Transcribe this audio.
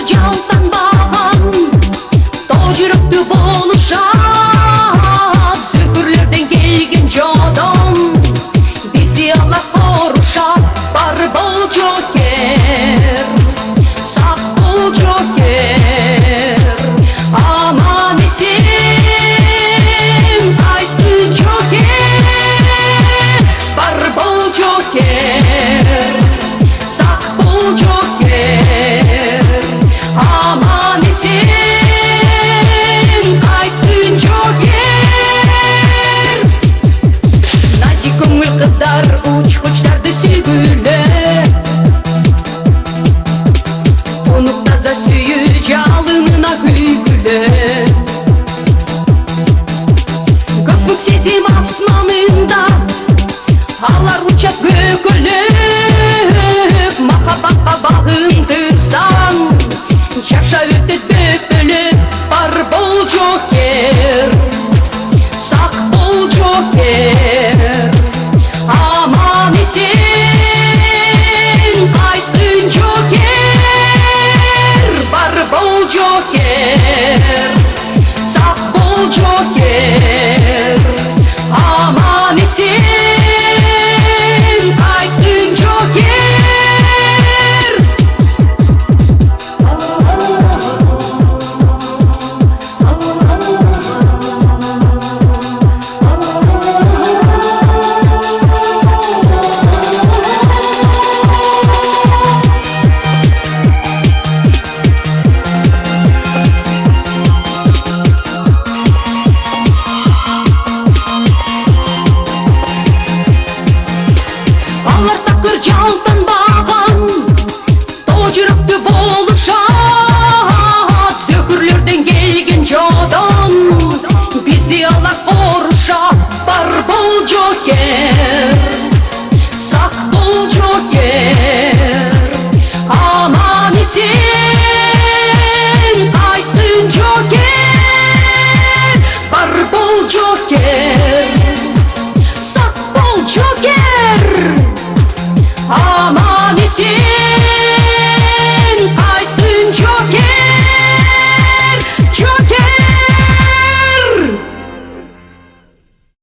жалданбаған тау жүректі болушат сөкірлерден келген жадам бізді алла қорушат бар бұл жокер сақ бұл жокер аман есен қайтты жокер бар бұл жокер сақ бұл жокер аман есен қайттың жокер нади көңіл қыздар уч-кучтарды сүйгілі тұнып таза сүйі жалынына күйгілі көк сезім асманында алар учат көкілі